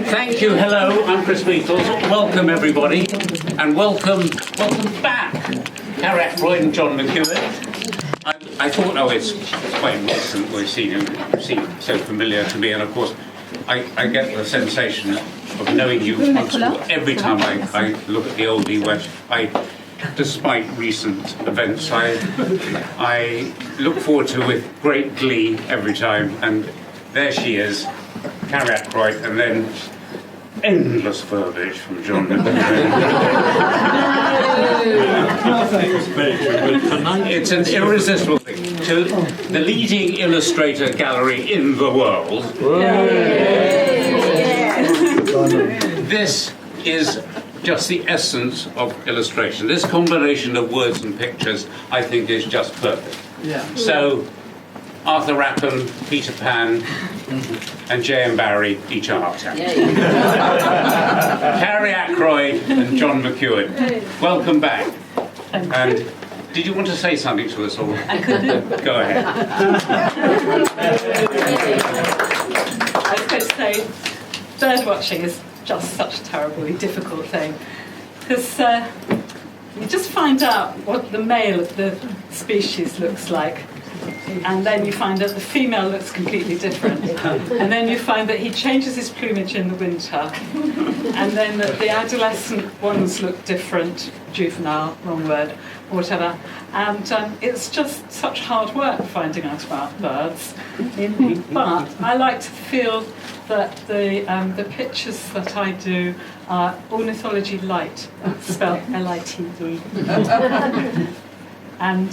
Thank you. Hello, I'm Chris Beetles. Welcome everybody, and welcome back, Harry Akroyd and John McEwen. I thought, it's quite recent. We've seen him, so familiar to me, and of course, I get the sensation of knowing you once more every time I look at the Oldie, which despite recent events, I look forward to with great glee every time. And there she is, Harry Akroyd, and then endless verbiage from John McEwen. It's an irresistible thing. To the leading illustrator gallery in the world. This is just the essence of illustration. This combination of words and pictures, I think, is just perfect. So, Arthur Rackham, Peter Pan, and J.M. Barrie, each a heart attack. Harry Akroyd and John McEwen, welcome back. And did you want to say something to us all? I couldn't. Go ahead. I was going to say, bird watching is just such a terribly difficult thing, because you just find out what the male of the species looks like, and then you find out the female looks completely different, and then you find that he changes his plumage in the winter, and then that the adolescent ones look different, juvenile, wrong word, or whatever, and it's just such hard work finding out about birds. But I like to feel that the pictures that I do are ornithology light, spelled L-I-T-E. And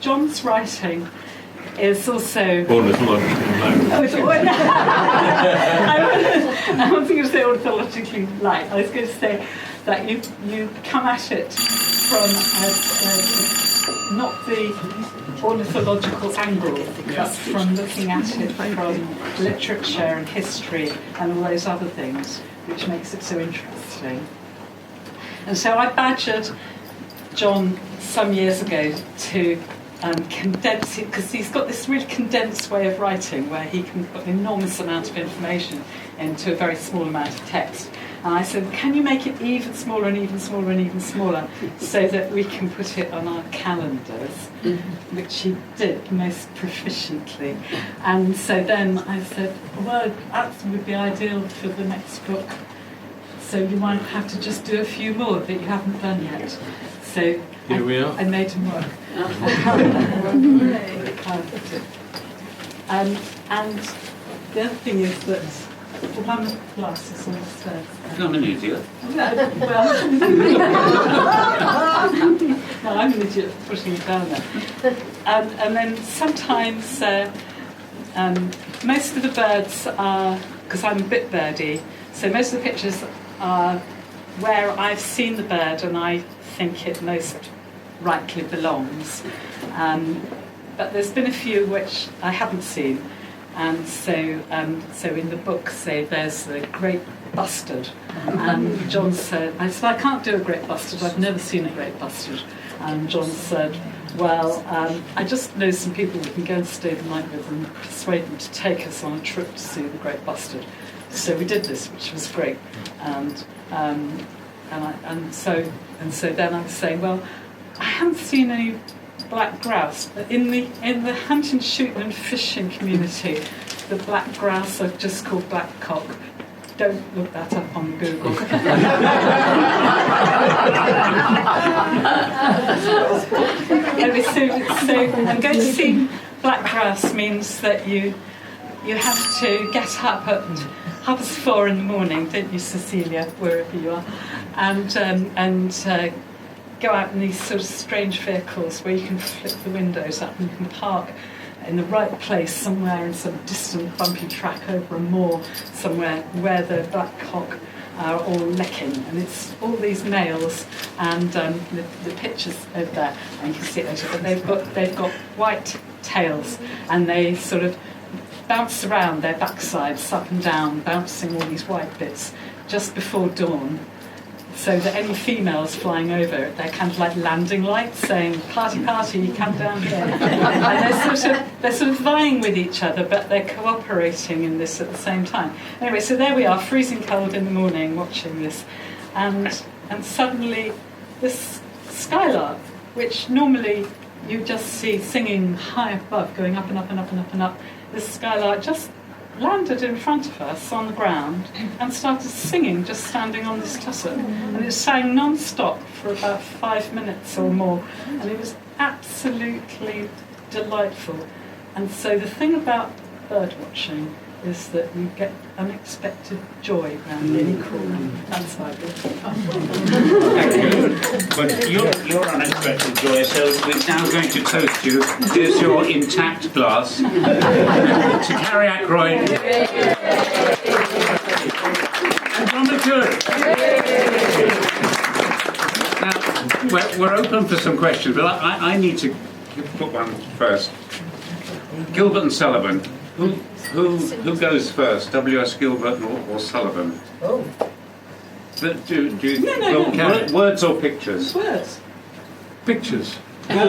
John's writing is also ornithologically light. I wasn't going to say ornithologically light. I was going to say that you come at it from not the ornithological angle, but from looking at it from literature and history and all those other things, which makes it so interesting. And so I badgered John some years ago to condense it, because he's got this really condensed way of writing where he can put an enormous amount of information into a very small amount of text. And I said, can you make it even smaller and even smaller and even smaller so that we can put it on our calendars, which he did most proficiently. And so then I said, well, that would be ideal for the next book. So you might have to just do a few more that you haven't done yet. So here we are. I made him work. And the other thing is that the one with the glasses on the stairs. I'm an idiot. No, I'm an idiot for putting it down there. And then sometimes most of the birds are, because I'm a bit birdy, so most of the pictures are where I've seen the bird and I think it most rightly belongs. But there's been a few which I haven't seen. And so in the book, say, there's the great bustard. And John said, I can't do a great bustard, I've never seen a great bustard. And John said, well, I just know some people we can go and stay the night with and persuade them to take us on a trip to see the great bustard. So we did this, which was great. And so then I was saying, well, I haven't seen any black grouse, but in the hunting, shooting and fishing community, the black grouse are just called blackcock. Don't look that up on Google. Anyway, so I'm going to see black grouse means that you have to get up at 4:30 in the morning, don't you, Cecilia, wherever you are, and go out in these sort of strange vehicles where you can flip the windows up and you can park in the right place somewhere in some distant bumpy track over a moor somewhere where the blackcock are all licking, and it's all these males, and the pictures over there, and you can see it later, but they've got white tails, and they sort of bounce around their backsides up and down, bouncing all these white bits just before dawn. so that any females flying over, they're kind of like landing lights saying, "Party, party, come down here." And they're sort of vying with each other, but they're cooperating in this at the same time. Anyway, so there we are, freezing cold in the morning, watching this, and suddenly this skylark, which normally you just see singing high above, going up and up and up and up and up, this skylark just landed in front of us on the ground and started singing, just standing on this tussock. And it sang non-stop for about 5 minutes or more. And it was absolutely delightful. And so the thing about bird watching is that you get unexpected joy around any corner. That's how I do. But your unexpected joy, so we're now going to toast you. Here's your intact glass to Carrie Akroyd and John McEwen. Now, we're open for some questions, but I need to put one first. Gilbert and Sullivan. Who goes first, W.S. Gilbert or Sullivan? Oh. No. Words or pictures? Words. Pictures. Pictures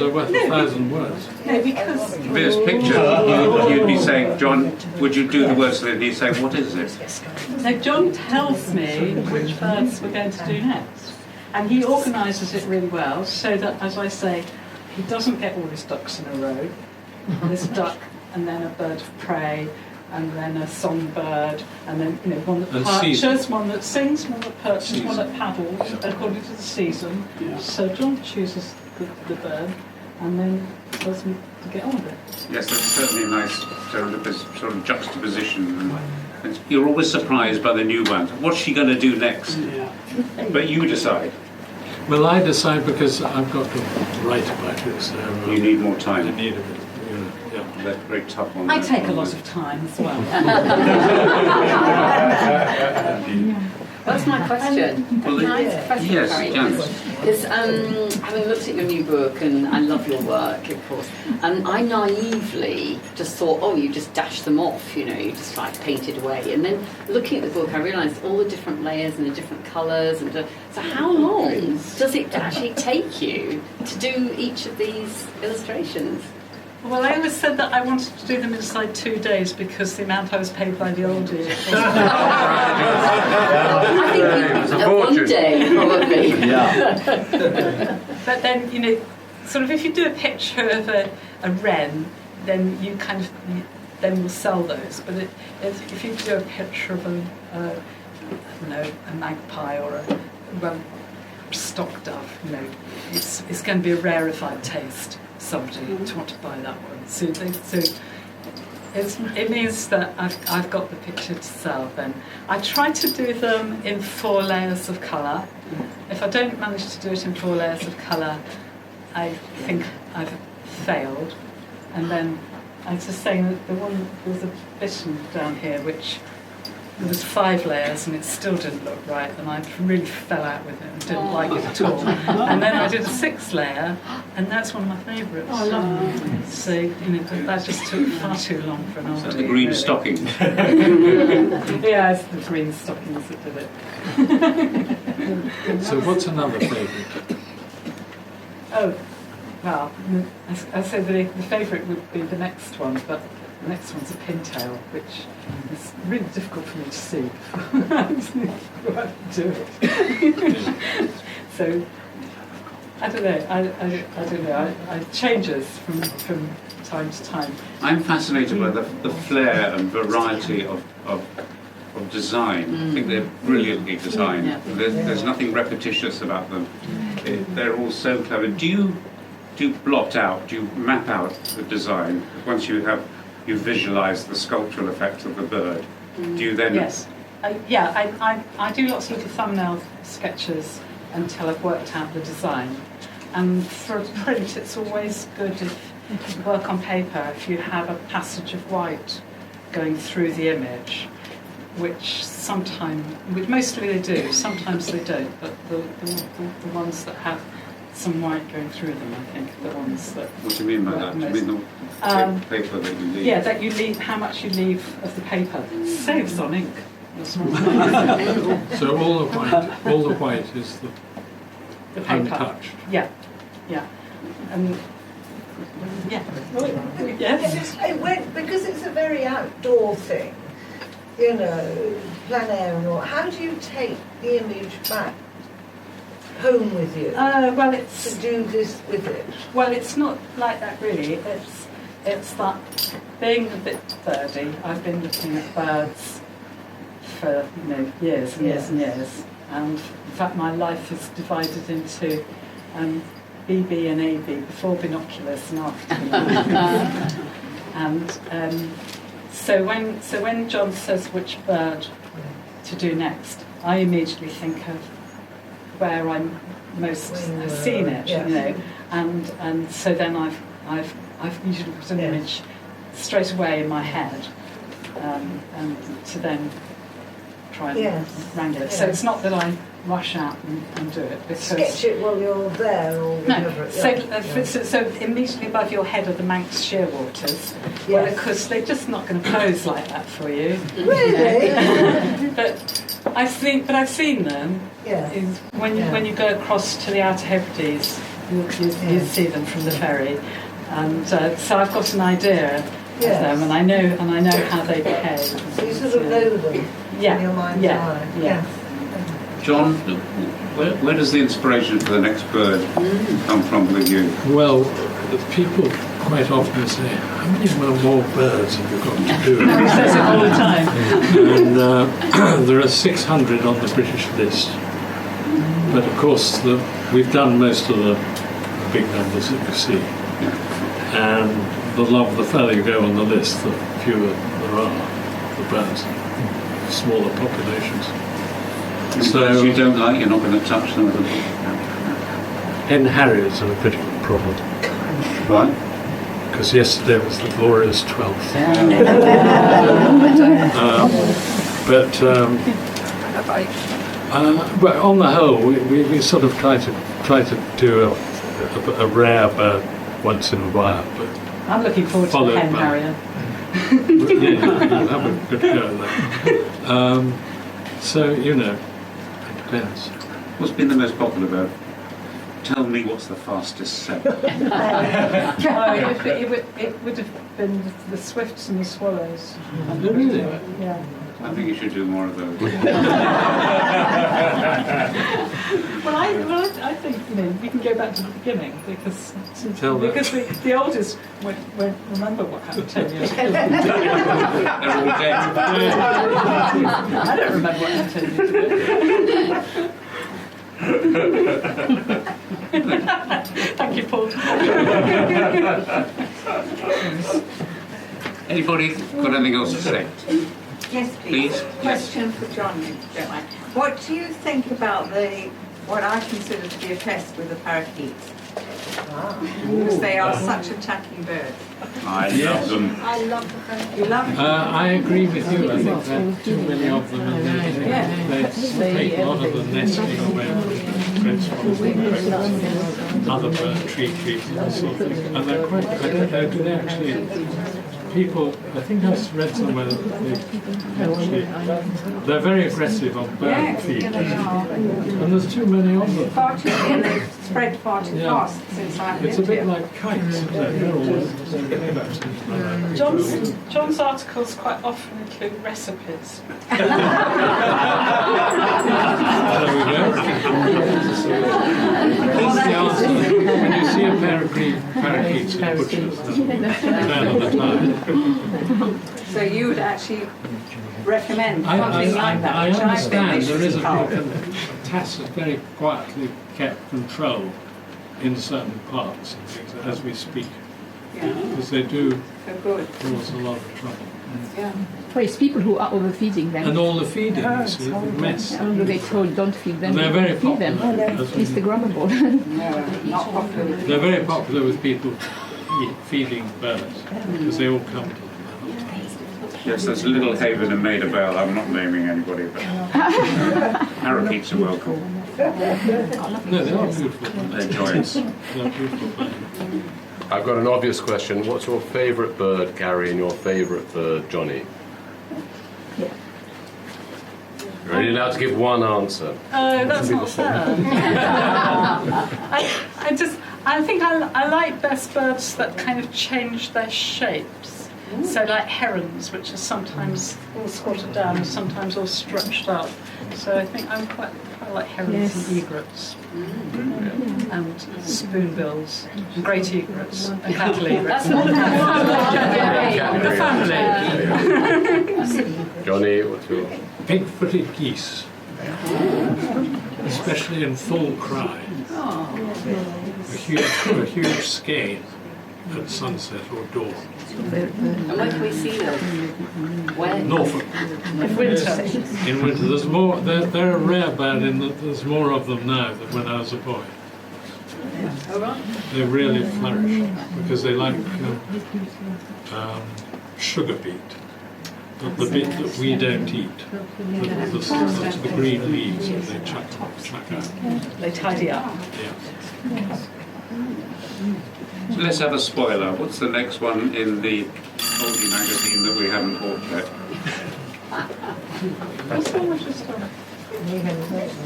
are worth 1,000 words. No, because... If it's pictures, you'd be saying, John, would you do the words, and he'd say, what is it? So John tells me which birds we're going to do next. And he organises it really well, so that, as I say, he doesn't get all his ducks in a row. There's a duck, and then a bird of prey, and then a songbird, and then one that perches, one that sings, one that perches, one that paddles, according to the season. Yeah. So John chooses the bird, and then tells me to get on with it. Yes, that's certainly a nice sort of juxtaposition. And you're always surprised by the new one. What's she going to do next? Yeah. But you decide. Well, I decide because I've got to write about it. So you need more time. I need a bit. That's very tough on I take a lot of time as well. That's my question. Well, Can I ask a question, yes, Carrie? Janice. Because having looked at your new book, and I love your work, of course, and I naively just thought, oh, you just dashed them off, you just like painted away. And then looking at the book, I realised all the different layers and the different colours. And so how long does it actually take you to do each of these illustrations? Well, I always said that I wanted to do them inside 2 days because the amount I was paid by the Oldie. I think one day, probably. Yeah. But then, sort of if you do a picture of a wren, then you kind of, then we'll sell those. But if you do a picture of a magpie or a stock dove, it's going to be a rarefied taste. Somebody to want to buy that one. So it means that I've got the picture to sell then. I try to do them in 4 layers of colour. If I don't manage to do it in 4 layers of colour, I think I've failed. And then I was just saying that there's a bittern down here which there was 5 layers and it still didn't look right, and I really fell out with it and didn't like it at all. And then I did a 6th layer, and that's one of my favourites. Oh, I love it. So that just took far too long for an oldie. So the green stocking. Yeah, it's the green stockings that did it. So what's another favourite? Oh, well, I say the favourite would be the next one, but the next one's a pintail, which is really difficult for me to see before I do it. So, I don't know. It changes from time to time. I'm fascinated by the flair and variety of design. I think they're brilliantly designed. Yeah. There's nothing repetitious about them. They're all so clever. Do you blot out, do you map out the design once you visualise the sculptural effect of the bird? Do you then... Yes. I do lots of little thumbnail sketches until I've worked out the design. And for a print, it's always good if you work on paper, if you have a passage of white going through the image, which mostly they do, sometimes they don't, but the ones that have some white going through them, I think, are the ones that... What do you mean by that? Do you mean the paper that you leave? Yeah, that you leave, how much you leave of the paper. Saves on ink. as well. So all the white is The paper. untouched. Yeah, yeah. And yeah. Yes. It went, because it's a very outdoor thing, you know, plein air and all. How do you take the image back home with you Well, to it's do this with it? Well, it's not like that really. It's that being a bit birdy. I've been looking at birds for years and years and years, and in fact my life is divided into BB and AB, before binoculars and after binoculars. And so when John says which bird to do next, I immediately think of where I'm most seen it, and so then I've usually put an image straight away in my head, and to then try and wrangle it. So it's not that I rush out and do it, because Sketch it while you're there, or whatever. so immediately above your head are the Manx shearwaters. Well, of course, they're just not going to pose like that for you. Really? But I've seen them. Yeah. When you go across to the Outer Hebrides, you see them from the ferry, and so I've got an idea of them, and I know how they behave. So you sort of know them in your mind's eye. Yeah. John, where does the inspiration for the next bird come from with you? Well, the people quite often say, how many more birds have you got to do? He says it all the time. And there are 600 on the British list. But of course, we've done most of the big numbers that you see. And the further you go on the list, the fewer there are, the birds, smaller populations. So you don't like, you're not going to touch them. Hen harriers are a critical problem. Right. Because yesterday was the glorious 12th. But on the whole, we sort of try to do a rare bird once in a while. But I'm looking forward to the hen harrier. You'll have a good go there. So, it depends. What's been the most popular bird? Tell me what's the fastest seller. It would have been the swifts and the swallows. Really? Yeah. I think you should do more of those. Well, I think we can go back to the beginning, because the oldest won't remember what happened 10 years ago. They're all dead. I don't remember what happened 10 years ago. Thank you, Paul. Anybody got anything else to say? Yes, please. Please? Question for John, if you don't mind. What do you think about what I consider to be a pest with the parakeets? Because they are such attacking birds. I love them. I love the parakeets. You love them? I agree with you. I think there are too many of them, and they take a lot of the nesting away from other tree creatures and sort of thing. And they're quite, I don't know, do they actually, people, I think I've read somewhere that they're very aggressive on bird feed. And there's too many of them. Far too many, they spread far too fast since I've It's a lived bit here. like kites, isn't it? They're all John's articles quite often include recipes. There we go. That's the answer. When you see a pair of green parakeets in butchers, they're of the time. So you would actually recommend I something like that? which I think understand they there is should a tacit, very quietly kept control in certain parts and things as we speak, Yeah, because they do so good. cause a lot of trouble. Yeah. Well, it's people who are overfeeding them. And all the feeding, you see, the mess. Although they told don't feed them, And they're very feed them. popular. as well. Instagrammable. No, not popular. They're very popular with people feeding birds, because they all come to them. Yes, there's Little Haven and Maida Vale. I'm not naming anybody, but parakeets are welcome. No, they are beautiful. They're joyous. They're beautiful. I've got an obvious question. What's your favourite bird, Gary, and your favourite bird, Johnny? You're only allowed to give one answer. Oh, that's not fair. I think I like best birds that kind of change their shapes. So like herons, which are sometimes all squatted down and sometimes all stretched up. So I think I like herons and egrets. And spoonbills, and great egrets, and cattle egrets. The family. Johnny, what's your... Pink-footed geese, especially in full cry. A huge skein at sunset or dawn. And where can we see them? Where? Norfolk. In winter. In winter, there's more. They're a rare bird in that there's more of them now than when I was a boy. Oh, right. They really flourish because they like sugar beet, the bit that we don't eat, the green leaves that they chuck out. They tidy up. Yeah. So let's have a spoiler. What's the next one in the Oldie magazine that we haven't bought yet?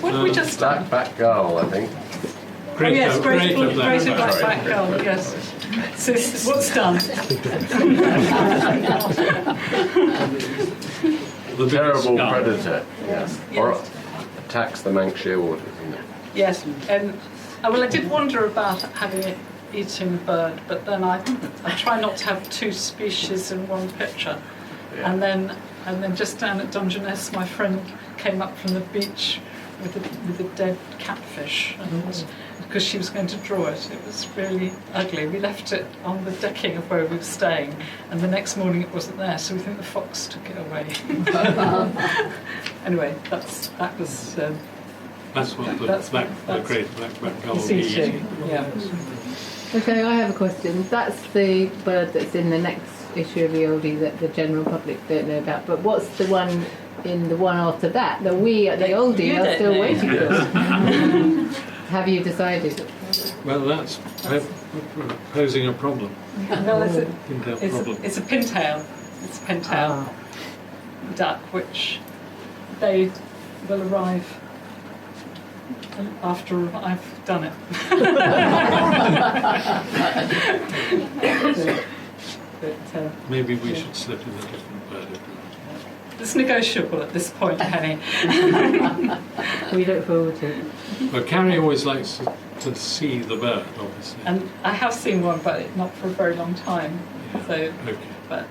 What did we just done? Black Gull, I think. Great Black black girl, yes. So what's done? The Terrible biggest predator. Yes. Or attacks the Manxshire waters, isn't it? Yes, well, I did wonder about having it eating bird, but then I try not to have two species in one picture. Yeah. And then just down at Dungeness, my friend came up from the beach with a dead catfish, and because she was going to draw it, it was really ugly. We left it on the decking of where we were staying, and the next morning it wasn't there, so we think the fox took it away. Anyway, that was. That's what the great black gull It's is. eating, yeah. Okay, I have a question. That's the bird that's in the next issue of the Oldie that the general public don't know about. But what's the one in the one after that that we at the Oldie You are don't still know. waiting for? Have you decided? Well, that's posing a problem. Well, Pintail problem. it's a pintail. It's a pintail duck, which they will arrive after I've done it. but, Maybe we should slip in a different bird. it's negotiable at this point, Penny. We look forward to it. Well, Carrie always likes to see the bird, obviously. And I have seen one, but not for a very long time. So, Okay. but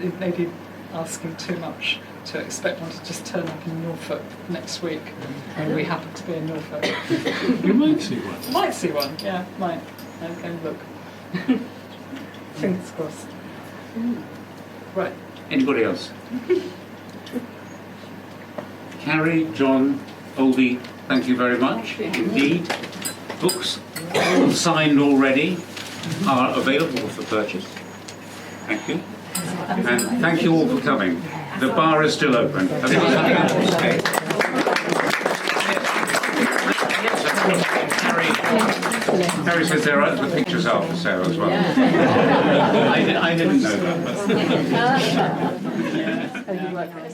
it may be asking too much to expect one to just turn up in Norfolk next week, and we happen to be in Norfolk. You might see one. Might see one, yeah, might. I'll go and look. Fingers crossed. Right. Anybody else? Carrie, John, Oldie, thank you very much indeed. Books, all signed already, are available for purchase. Thank you. And thank you all for coming. The bar is still open. Have you got something else to say? Carrie says the pictures are for sale as well. I didn't know that. But Have you worked out?